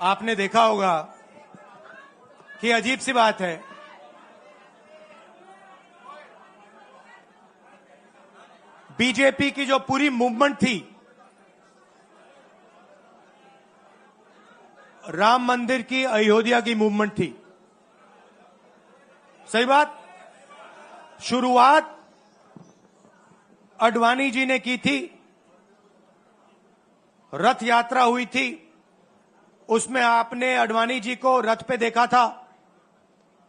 आपने देखा होगा कि अजीब सी बात है, बीजेपी की जो पूरी मूवमेंट थी, राम मंदिर की, अयोध्या की मूवमेंट थी। सही बात। शुरुआत अडवाणी जी ने की थी, रथ यात्रा हुई थी, उसमें आपने अडवाणी जी को रथ पे देखा था।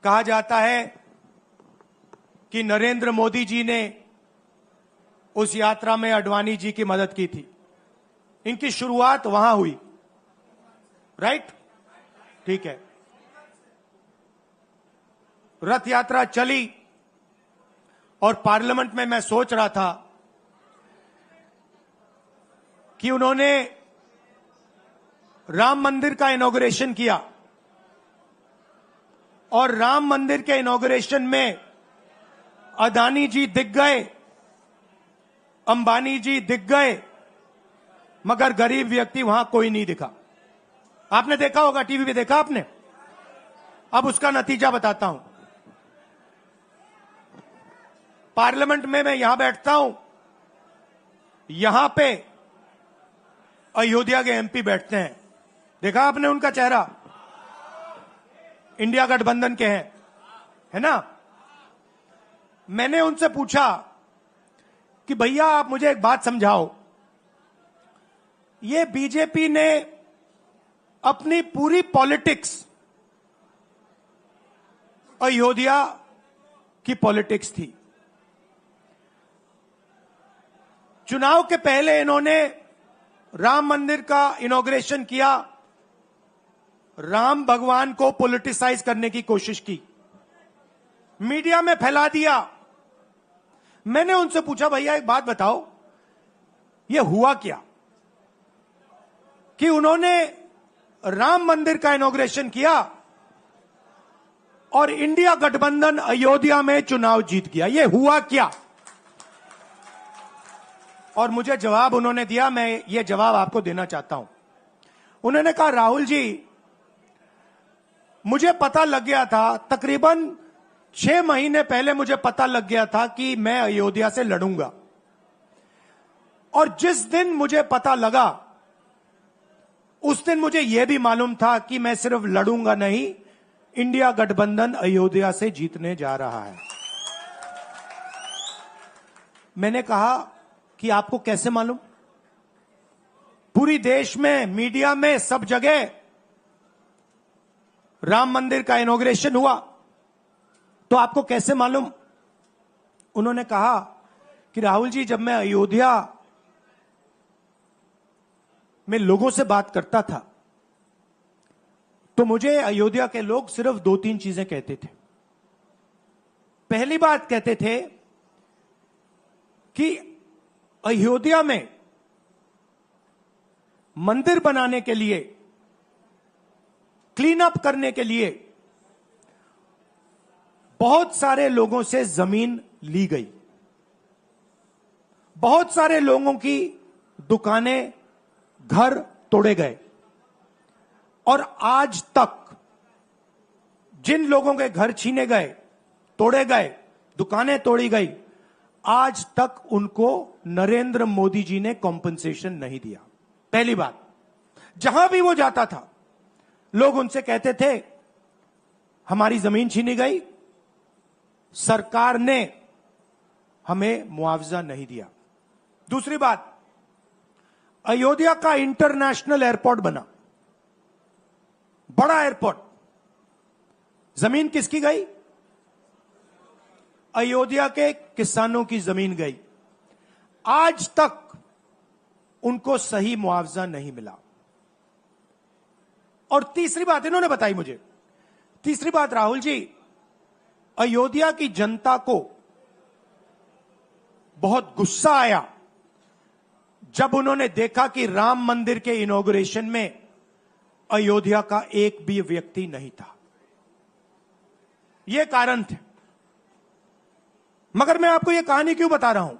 कहा जाता है कि नरेंद्र मोदी जी ने उस यात्रा में अडवाणी जी की मदद की थी। इनकी शुरुआत वहां हुई, राइट? ठीक है। रथ यात्रा चली और पार्लियामेंट में मैं सोच रहा था कि उन्होंने राम मंदिर का इनॉग्रेशन किया और राम मंदिर के इनॉग्रेशन में अदानी जी दिख गए, अंबानी जी दिख गए, मगर गरीब व्यक्ति वहां कोई नहीं दिखा। आपने देखा होगा, टीवी पे देखा आपने। अब उसका नतीजा बताता हूं। पार्लियामेंट में मैं यहां बैठता हूं, यहां पे अयोध्या के एमपी बैठते हैं। देखा आपने उनका चेहरा? इंडिया गठबंधन के हैं, है ना? मैंने उनसे पूछा कि भैया आप मुझे एक बात समझाओ, ये बीजेपी ने अपनी पूरी पॉलिटिक्स अयोध्या की पॉलिटिक्स थी। चुनाव के पहले इन्होंने राम मंदिर का इनॉग्रेशन किया, राम भगवान को पॉलिटिसाइज करने की कोशिश की, मीडिया में फैला दिया। मैंने उनसे पूछा भैया एक बात बताओ, यह हुआ क्या कि उन्होंने राम मंदिर का इनॉग्रेशन किया और इंडिया गठबंधन अयोध्या में चुनाव जीत गया? यह हुआ क्या? और मुझे जवाब उन्होंने दिया, मैं ये जवाब आपको देना चाहता हूं। उन्होंने कहा राहुल जी, मुझे पता लग गया था, तकरीबन 6 महीने पहले मुझे पता लग गया था कि मैं अयोध्या से लड़ूंगा, और जिस दिन मुझे पता लगा उस दिन मुझे यह भी मालूम था कि मैं सिर्फ लड़ूंगा नहीं, इंडिया गठबंधन अयोध्या से जीतने जा रहा है। मैंने कहा कि आपको कैसे मालूम? पूरी देश में, मीडिया में, सब जगह राम मंदिर का इनॉग्रेशन हुआ, तो आपको कैसे मालूम? उन्होंने कहा कि राहुल जी, जब मैं अयोध्या में लोगों से बात करता था तो मुझे अयोध्या के लोग सिर्फ 2-3 चीजें कहते थे। पहली बात कहते थे कि अयोध्या में मंदिर बनाने के लिए, क्लीन अप करने के लिए बहुत सारे लोगों से जमीन ली गई, बहुत सारे लोगों की दुकानें, घर तोड़े गए, और आज तक जिन लोगों के घर छीने गए, तोड़े गए, दुकानें तोड़ी गई, आज तक उनको नरेंद्र मोदी जी ने कॉम्पनसेशन नहीं दिया। पहली बात। जहां भी वो जाता था लोग उनसे कहते थे हमारी जमीन छीनी गई, सरकार ने हमें मुआवजा नहीं दिया। दूसरी बात, अयोध्या का इंटरनेशनल एयरपोर्ट बना, बड़ा एयरपोर्ट, जमीन किसकी गई? अयोध्या के किसानों की जमीन गई। आज तक उनको सही मुआवजा नहीं मिला। और तीसरी बात इन्होंने बताई मुझे, तीसरी बात, राहुल जी, अयोध्या की जनता को बहुत गुस्सा आया जब उन्होंने देखा कि राम मंदिर के इनॉग्रेशन में अयोध्या का एक भी व्यक्ति नहीं था। यह कारण थे। मगर मैं आपको यह कहानी क्यों बता रहा हूं?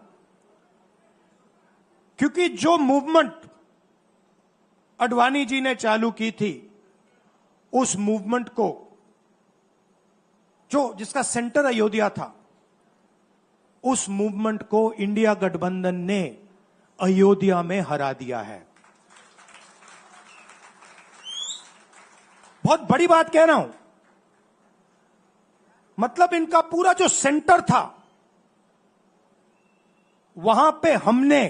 क्योंकि जो मूवमेंट अडवाणी जी ने चालू की थी, उस मूवमेंट को, जिसका सेंटर अयोध्या था, उस मूवमेंट को इंडिया गठबंधन ने अयोध्या में हरा दिया है। बहुत बड़ी बात कह रहा हूं। मतलब इनका पूरा जो सेंटर था, वहां पे हमने,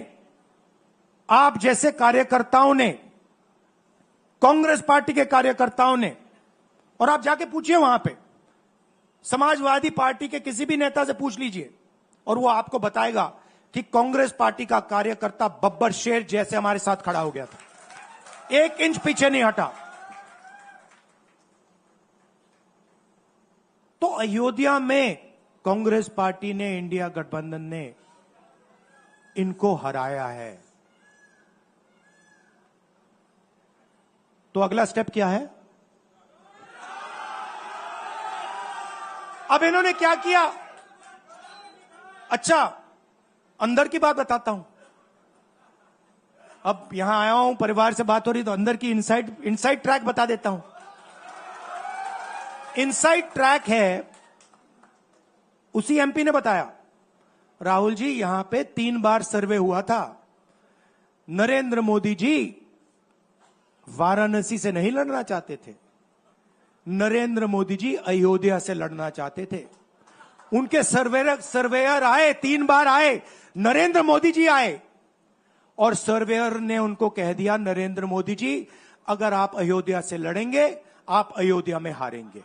आप जैसे कार्यकर्ताओं ने, कांग्रेस पार्टी के कार्यकर्ताओं ने, और आप जाके पूछिए वहां पे समाजवादी पार्टी के किसी भी नेता से पूछ लीजिए और वो आपको बताएगा कि कांग्रेस पार्टी का कार्यकर्ता बब्बर शेर जैसे हमारे साथ खड़ा हो गया था, 1 इंच पीछे नहीं हटा। तो अयोध्या में कांग्रेस पार्टी ने, इंडिया गठबंधन ने इनको हराया है। तो अगला स्टेप क्या है? अब इन्होंने क्या किया? अच्छा, अंदर की बात बताता हूं। अब यहां आया हूं, परिवार से बात हो रही, तो अंदर की इनसाइड ट्रैक बता देता हूं। इनसाइड ट्रैक है, उसी एमपी ने बताया, राहुल जी यहां पे 3 बार सर्वे हुआ था, नरेंद्र मोदी जी वाराणसी से नहीं लड़ना चाहते थे, नरेंद्र मोदी जी अयोध्या से लड़ना चाहते थे। उनके सर्वेयर आए, 3 बार आए, नरेंद्र मोदी जी आए, और सर्वेयर ने उनको कह दिया, नरेंद्र मोदी जी अगर आप अयोध्या से लड़ेंगे, आप अयोध्या में हारेंगे,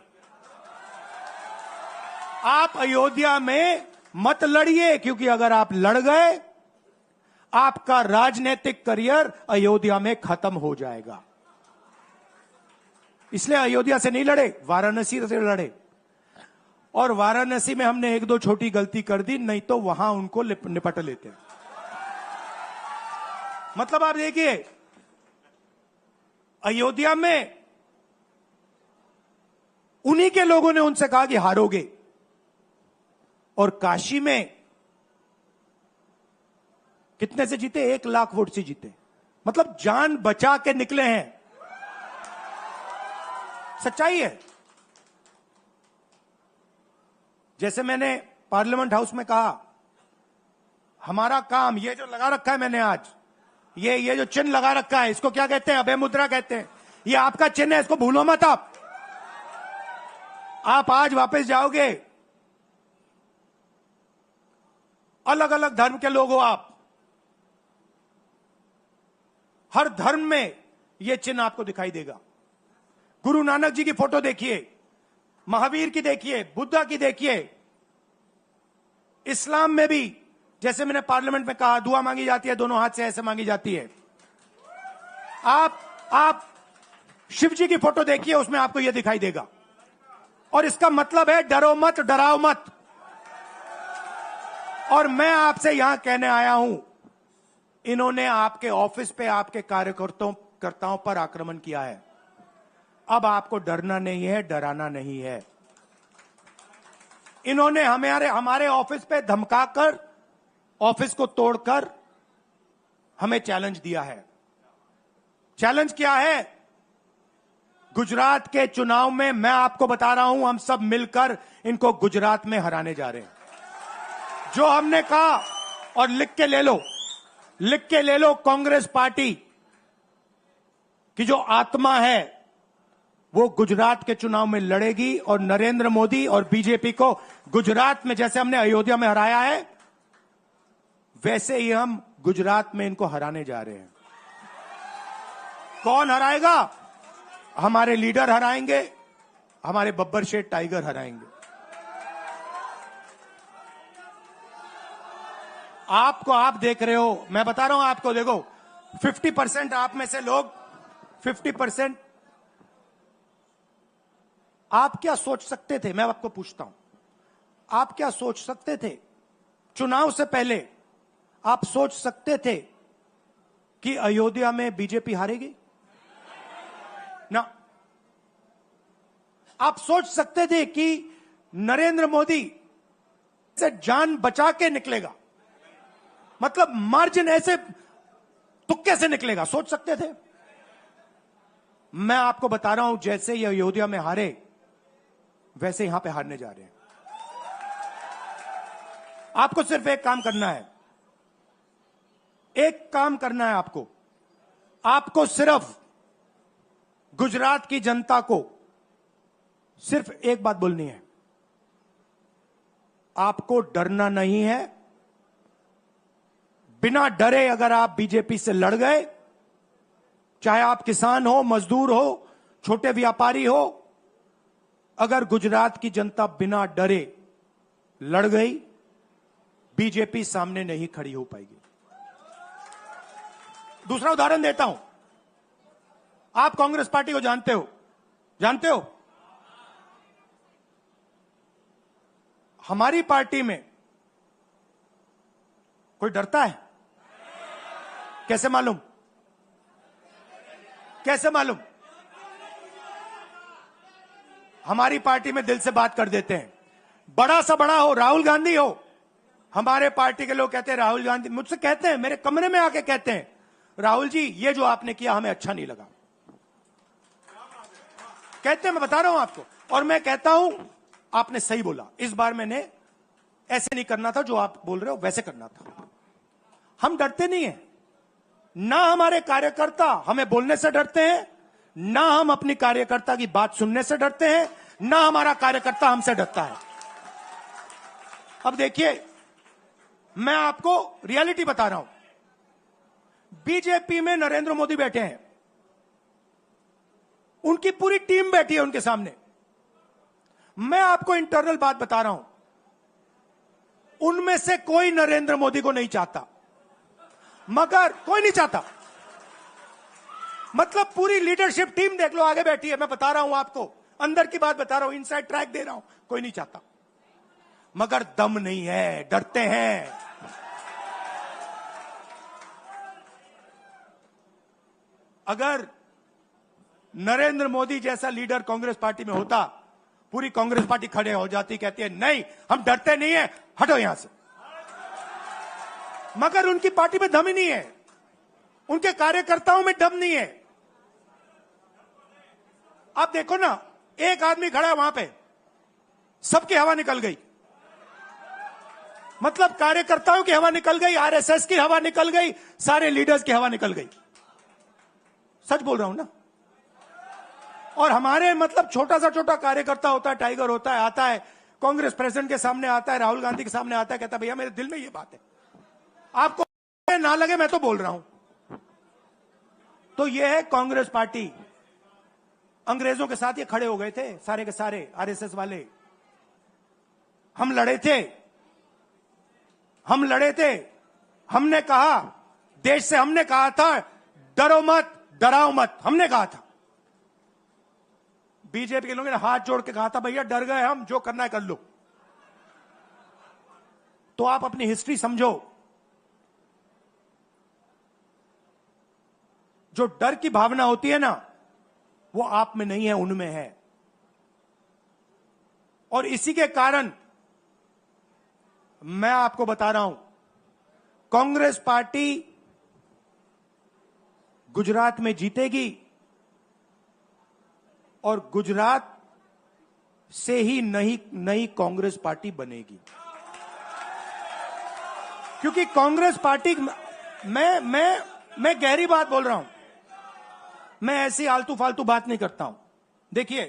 आप अयोध्या में मत लड़िए, क्योंकि अगर आप लड़ गए, आपका राजनीतिक करियर अयोध्या में खत्म हो जाएगा। इसलिए अयोध्या से नहीं लड़े, वाराणसी से लड़े। और वाराणसी में हमने 1-2 छोटी गलती कर दी, नहीं तो वहां उनको निपट लेते। मतलब आप देखिए, अयोध्या में उन्हीं के लोगों ने उनसे कहा कि हारोगे, और काशी में कितने से जीते? 1 लाख वोट से जीते। मतलब जान बचा के निकले हैं। सच्चाई है। जैसे मैंने पार्लियामेंट हाउस में कहा, हमारा काम, ये जो लगा रखा है मैंने आज, ये जो चिन्ह लगा रखा है, इसको क्या कहते हैं? अभय मुद्रा कहते हैं। ये आपका चिन्ह है, इसको भूलो मत। आप आज वापस जाओगे, अलग अलग धर्म के लोग हो आप, हर धर्म में यह चिन्ह आपको दिखाई देगा। गुरु नानक जी की फोटो देखिए, महावीर की देखिए, बुद्धा की देखिए। इस्लाम में भी, जैसे मैंने पार्लियामेंट में कहा, दुआ मांगी जाती है, दोनों हाथ से ऐसे मांगी जाती है। आप शिव जी की फोटो देखिए, उसमें आपको यह दिखाई देगा। और इसका मतलब है डरो मत, डराओ मत। और मैं आपसे यहां कहने आया हूं, इन्होंने आपके ऑफिस पे, आपके कार्यकर्ताओं पर आक्रमण किया है। अब आपको डरना नहीं है, डराना नहीं है। इन्होंने हमारे ऑफिस पे धमकाकर, ऑफिस को तोड़कर हमें चैलेंज दिया है। चैलेंज क्या है? गुजरात के चुनाव में मैं आपको बता रहा हूं, हम सब मिलकर इनको गुजरात में हराने जा रहे हैं। जो हमने कहा, और लिख के ले लो, कांग्रेस पार्टी की जो आत्मा है वो गुजरात के चुनाव में लड़ेगी, और नरेंद्र मोदी और बीजेपी को गुजरात में, जैसे हमने अयोध्या में हराया है, वैसे ही हम गुजरात में इनको हराने जा रहे हैं। कौन हराएगा? हमारे लीडर हराएंगे, हमारे बब्बर शेर टाइगर हराएंगे। आप देख रहे हो, मैं बता रहा हूं आपको, देखो 50% आप में से लोग, 50%, आप क्या सोच सकते थे? मैं आपको पूछता हूं, आप क्या सोच सकते थे? चुनाव से पहले आप सोच सकते थे कि अयोध्या में बीजेपी हारेगी? ना। आप सोच सकते थे कि नरेंद्र मोदी से जान बचा के निकलेगा? मतलब मार्जिन ऐसे तुक्के से निकलेगा, सोच सकते थे? मैं आपको बता रहा हूं, जैसे ये अयोध्या में हारे वैसे यहां पे हारने जा रहे हैं। आपको सिर्फ एक काम करना है, एक काम करना है आपको सिर्फ गुजरात की जनता को सिर्फ एक बात बोलनी है, आपको डरना नहीं है। बिना डरे अगर आप बीजेपी से लड़ गए, चाहे आप किसान हो, मजदूर हो, छोटे व्यापारी हो, अगर गुजरात की जनता बिना डरे लड़ गई, बीजेपी सामने नहीं खड़ी हो पाएगी। दूसरा उदाहरण देता हूं, आप कांग्रेस पार्टी को जानते हो? हमारी पार्टी में कोई डरता है? कैसे मालूम? हमारी पार्टी में दिल से बात कर देते हैं। बड़ा सा बड़ा हो, राहुल गांधी हो, हमारे पार्टी के लोग कहते हैं राहुल गांधी, मुझसे कहते हैं, मेरे कमरे में आके कहते हैं, राहुल जी ये जो आपने किया हमें अच्छा नहीं लगा। कहते हैं, मैं बता रहा हूं आपको, और मैं कहता हूं आपने सही बोला, इस बार मैंने ऐसे नहीं करना था, जो आप बोल रहे हो वैसे करना था। हम डरते नहीं है, ना हमारे कार्यकर्ता हमें बोलने से डरते हैं, ना हम अपनी कार्यकर्ता की बात सुनने से डरते हैं, ना हमारा कार्यकर्ता हमसे डरता है। अब देखिए, मैं आपको रियलिटी बता रहा हूं। बीजेपी में नरेंद्र मोदी बैठे हैं, उनकी पूरी टीम बैठी है उनके सामने। मैं आपको इंटरनल बात बता रहा हूं, उनमें से कोई नरेंद्र मोदी को नहीं चाहता, मगर कोई नहीं चाहता, मतलब पूरी लीडरशिप टीम देख लो आगे बैठी है। मैं बता रहा हूं आपको, अंदर की बात बता रहा हूं, इनसाइड ट्रैक दे रहा हूं, कोई नहीं चाहता, मगर दम नहीं है, डरते हैं। अगर नरेंद्र मोदी जैसा लीडर कांग्रेस पार्टी में होता, पूरी कांग्रेस पार्टी खड़े हो जाती, कहती है नहीं हम डरते नहीं है, हटो यहां से। मगर उनकी पार्टी में दम ही नहीं है, उनके कार्यकर्ताओं में दम नहीं है। आप देखो ना, एक आदमी खड़ा है वहां पे, सबकी हवा निकल गई, मतलब कार्यकर्ताओं की हवा निकल गई, आरएसएस की हवा निकल गई, सारे लीडर्स की हवा निकल गई। सच बोल रहा हूं ना। और हमारे मतलब छोटा कार्यकर्ता होता है, टाइगर होता है, आता है कांग्रेस प्रेसिडेंट के सामने, आता है राहुल गांधी के सामने, आता है, कहता है भैया मेरे दिल में ये बात है, आपको ना लगे मैं तो बोल रहा हूं। तो ये है कांग्रेस पार्टी। अंग्रेजों के साथ ये खड़े हो गए थे सारे के सारे आरएसएस वाले। हम लड़े थे, हमने कहा, देश से हमने कहा था डरो मत, डराओ मत, हमने कहा था। बीजेपी के लोगों ने हाथ जोड़ के कहा था भैया डर गए हम, जो करना है कर लो। तो आप अपनी हिस्ट्री समझो, जो डर की भावना होती है ना, वो आप में नहीं है, उनमें है। और इसी के कारण मैं आपको बता रहा हूं, कांग्रेस पार्टी गुजरात में जीतेगी और गुजरात से ही नई कांग्रेस पार्टी बनेगी। क्योंकि कांग्रेस पार्टी, मैं गहरी बात बोल रहा हूं, मैं ऐसी आलतू फालतू बात नहीं करता हूं। देखिए,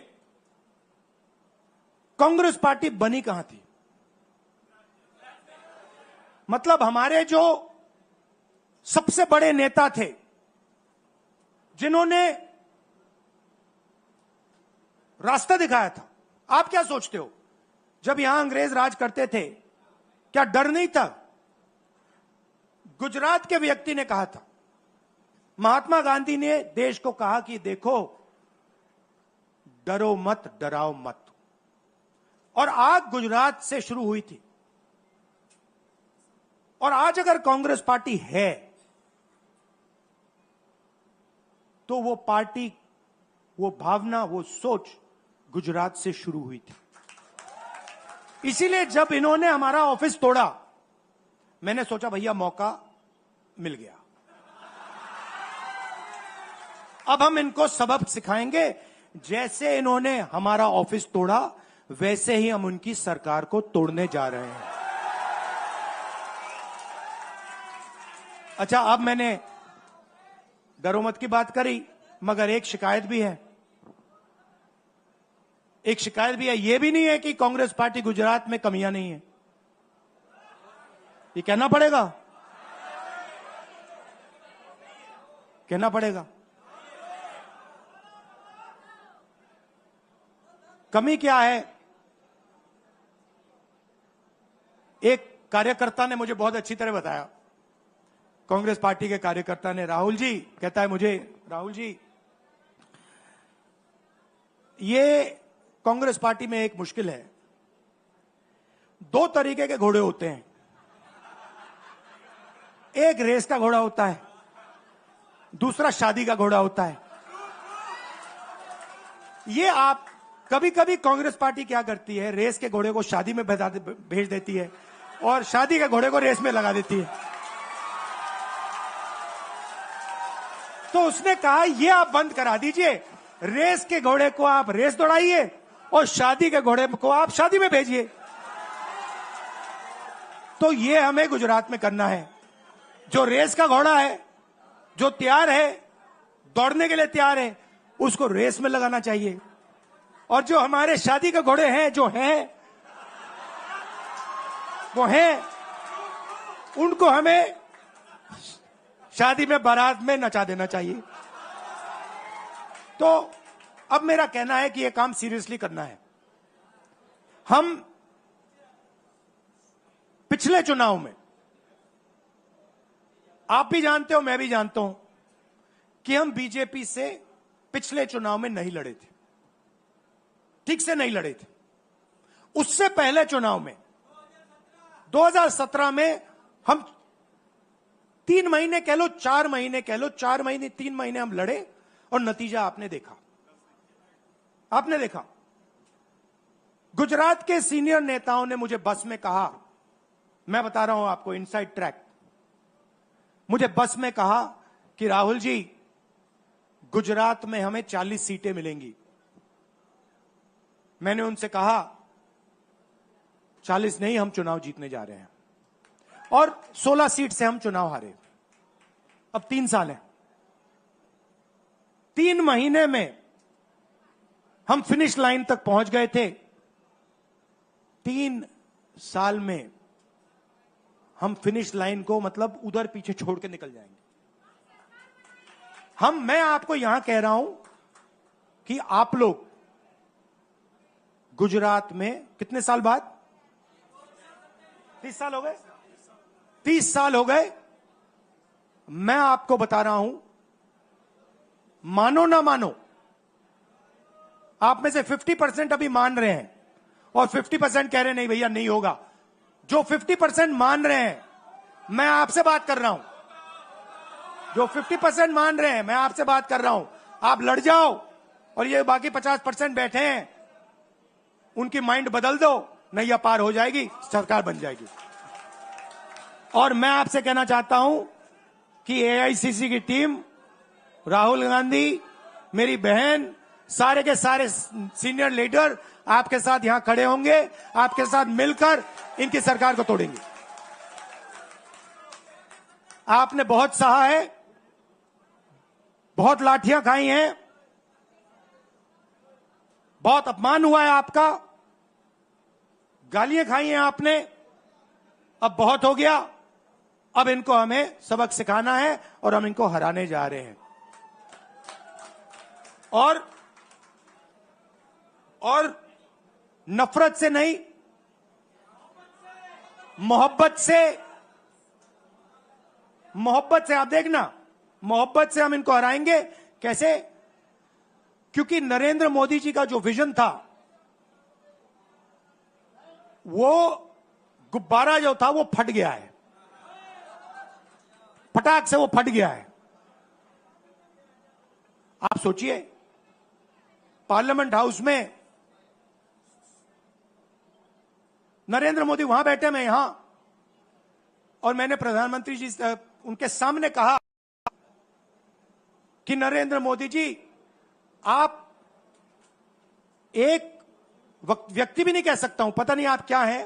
कांग्रेस पार्टी बनी कहां थी? मतलब हमारे जो सबसे बड़े नेता थे, जिन्होंने रास्ता दिखाया था। आप क्या सोचते हो, जब यहां अंग्रेज राज करते थे क्या डर नहीं था? गुजरात के व्यक्ति ने कहा था, महात्मा गांधी ने देश को कहा कि देखो डरो मत, डराओ मत। और आग गुजरात से शुरू हुई थी। और आज अगर कांग्रेस पार्टी है तो वो पार्टी, वो भावना, वो सोच गुजरात से शुरू हुई थी। इसीलिए जब इन्होंने हमारा ऑफिस तोड़ा, मैंने सोचा भैया मौका मिल गया। अब हम इनको सबक सिखाएंगे। जैसे इन्होंने हमारा ऑफिस तोड़ा, वैसे ही हम उनकी सरकार को तोड़ने जा रहे हैं। अच्छा, अब मैंने दरोमत की बात करी, मगर एक शिकायत भी है। एक शिकायत भी है। यह भी नहीं है कि कांग्रेस पार्टी गुजरात में कमियां नहीं है, ये कहना पड़ेगा, कहना पड़ेगा। कमी क्या है? एक कार्यकर्ता ने मुझे बहुत अच्छी तरह बताया, कांग्रेस पार्टी के कार्यकर्ता ने, राहुल जी, कहता है मुझे, राहुल जी, ये कांग्रेस पार्टी में एक मुश्किल है, दो तरीके के घोड़े होते हैं, एक रेस का घोड़ा होता है, दूसरा शादी का घोड़ा होता है। ये आप कभी कभी कांग्रेस पार्टी क्या करती है, रेस के घोड़े को शादी में भेज देती है और शादी के घोड़े को रेस में लगा देती है। तो उसने कहा ये आप बंद करा दीजिए, रेस के घोड़े को आप रेस दौड़ाइए और शादी के घोड़े को आप शादी में भेजिए। तो ये हमें गुजरात में करना है। जो रेस का घोड़ा है, जो तैयार है, दौड़ने के लिए तैयार है, उसको रेस में लगाना चाहिए। और जो हमारे शादी के घोड़े हैं, जो हैं वो हैं, उनको हमें शादी में, बारात में नचा देना चाहिए। तो अब मेरा कहना है कि यह काम सीरियसली करना है। हम पिछले चुनाव में, आप भी जानते हो, मैं भी जानता हूं कि हम बीजेपी से पिछले चुनाव में नहीं लड़े थे, ठीक से नहीं लड़े थे। उससे पहले चुनाव में 2017 में हम 3 महीने कह लो, 4 महीने कह लो, 4 महीने 3 महीने हम लड़े और नतीजा आपने देखा। आपने देखा, गुजरात के सीनियर नेताओं ने मुझे बस में कहा, मैं बता रहा हूं आपको इनसाइड ट्रैक, मुझे बस में कहा कि राहुल जी, गुजरात में हमें 40 सीटें मिलेंगी। मैंने उनसे कहा 40 नहीं, हम चुनाव जीतने जा रहे हैं। और 16 सीट से हम चुनाव हारे। अब 3 साल है, 3 महीने में हम फिनिश लाइन तक पहुंच गए थे। 3 साल में हम फिनिश लाइन को मतलब उधर पीछे छोड़ के निकल जाएंगे। मैं आपको यहां कह रहा हूं कि आप लोग गुजरात में कितने साल बाद, 30 साल हो गए, 30 साल हो गए, मैं आपको बता रहा हूं, मानो ना मानो, आप में से 50% अभी मान रहे हैं और 50% कह रहे हैं नहीं भैया नहीं होगा। जो 50% मान रहे हैं, मैं आपसे बात कर रहा हूं, जो 50% मान रहे हैं, मैं आपसे बात कर रहा हूं, आप लड़ जाओ और ये बाकी 50% बैठे हैं, उनकी माइंड बदल दो, नैया पार हो जाएगी, सरकार बन जाएगी। और मैं आपसे कहना चाहता हूं कि एआईसीसी की टीम, राहुल गांधी, मेरी बहन, सारे के सारे सीनियर लीडर आपके साथ यहां खड़े होंगे, आपके साथ मिलकर इनकी सरकार को तोड़ेंगे। आपने बहुत सहा है, बहुत लाठियां खाई हैं, बहुत अपमान हुआ है आपका, गालियां खाई हैं आपने, अब बहुत हो गया। अब इनको हमें सबक सिखाना है और हम इनको हराने जा रहे हैं। और नफरत से नहीं, मोहब्बत से आप देखना, मोहब्बत से हम इनको हराएंगे। कैसे? क्योंकि नरेंद्र मोदी जी का जो विजन था, वो गुब्बारा जो था वो फट गया है, फटाक से वो फट गया है। आप सोचिए, पार्लियामेंट हाउस में नरेंद्र मोदी वहां बैठे, मैं यहां, और मैंने प्रधानमंत्री जी उनके सामने कहा कि नरेंद्र मोदी जी, आप एक व्यक्ति भी नहीं कह सकता हूं, पता नहीं आप क्या हैं,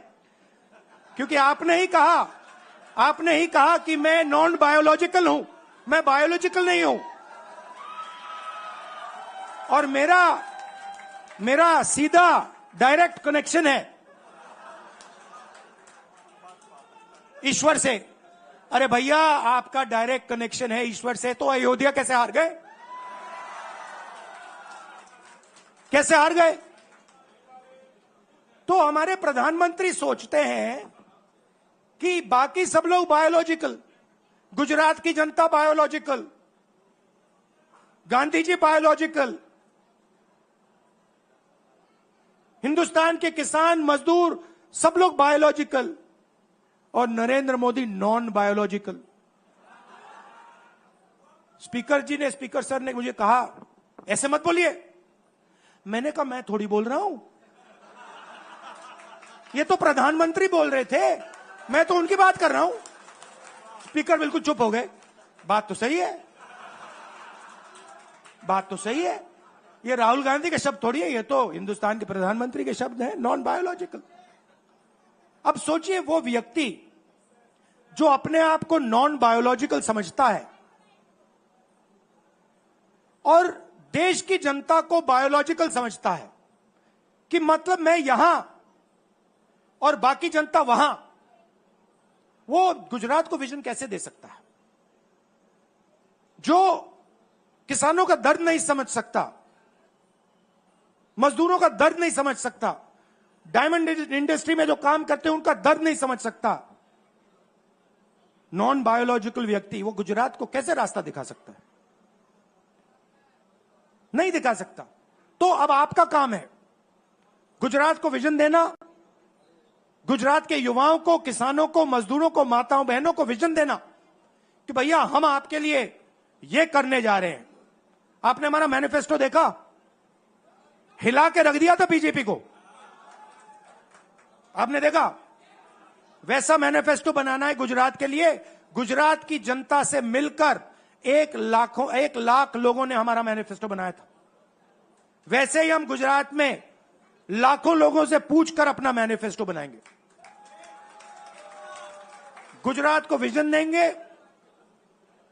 क्योंकि आपने ही कहा कि मैं नॉन बायोलॉजिकल हूं। मैं बायोलॉजिकल नहीं हूं, और मेरा सीधा डायरेक्ट कनेक्शन है ईश्वर से। अरे भैया, आपका डायरेक्ट कनेक्शन है ईश्वर से, तो अयोध्या कैसे हार गए? कैसे हार गए? तो हमारे प्रधानमंत्री सोचते हैं कि बाकी सब लोग बायोलॉजिकल, गुजरात की जनता बायोलॉजिकल, गांधी जी बायोलॉजिकल, हिंदुस्तान के किसान मजदूर सब लोग बायोलॉजिकल, और Narendra Modi non biological. Speaker sir ने मुझे कहा, ऐसे मत बोलिए। मैंने कहा, मैं थोड़ी बोल रहा हूं, ये तो प्रधानमंत्री बोल रहे थे, मैं तो उनकी बात कर रहा हूं। स्पीकर बिल्कुल चुप हो गए। बात तो सही है, ये राहुल गांधी के शब्द थोड़ी है, ये तो हिंदुस्तान के प्रधानमंत्री के शब्द हैं, नॉन बायोलॉजिकल। अब सोचिए, वो व्यक्ति जो अपने आप को नॉन बायोलॉजिकल समझता है और देश की जनता को बायोलॉजिकल समझता है, कि मतलब मैं यहां और बाकी जनता वहां, वो गुजरात को विजन कैसे दे सकता है? जो किसानों का दर्द नहीं समझ सकता, मजदूरों का दर्द नहीं समझ सकता, डायमंड इंडस्ट्री में जो काम करते हैं उनका दर्द नहीं समझ सकता, नॉन बायोलॉजिकल व्यक्ति वो गुजरात को कैसे रास्ता दिखा सकता है? नहीं दिखा सकता। तो अब आपका काम है गुजरात को विजन देना, गुजरात के युवाओं को, किसानों को, मजदूरों को, माताओं बहनों को विजन देना कि भैया हम आपके लिए ये करने जा रहे हैं। आपने हमारा मैनिफेस्टो देखा? हिला के रख दिया था बीजेपी को, आपने देखा? वैसा मैनिफेस्टो बनाना है गुजरात के लिए। गुजरात की जनता से मिलकर 1 लाख लोगों ने हमारा मैनिफेस्टो बनाया था। वैसे ही हम गुजरात में लाखों लोगों से पूछकर अपना मैनिफेस्टो बनाएंगे, गुजरात को विजन देंगे,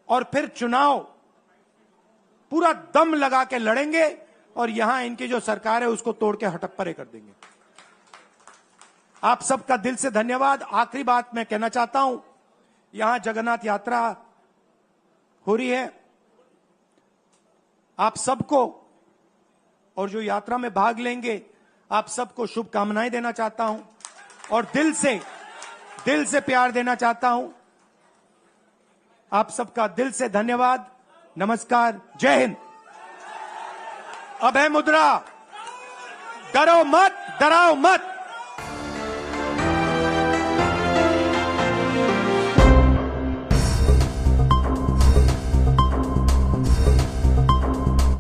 और फिर चुनाव पूरा दम लगा के लड़ेंगे, और यहां इनकी जो सरकार है उसको तोड़ के हटप्परे कर देंगे। आप सबका दिल से धन्यवाद। आखिरी बात मैं कहना चाहता हूं, यहां जगन्नाथ यात्रा हो रही है, आप सबको, और जो यात्रा में भाग लेंगे, आप सबको शुभकामनाएं देना चाहता हूं, और दिल से प्यार देना चाहता हूं। आप सबका दिल से धन्यवाद। नमस्कार, जय हिंद। अभय मुद्रा, डरो मत, डराओ मत।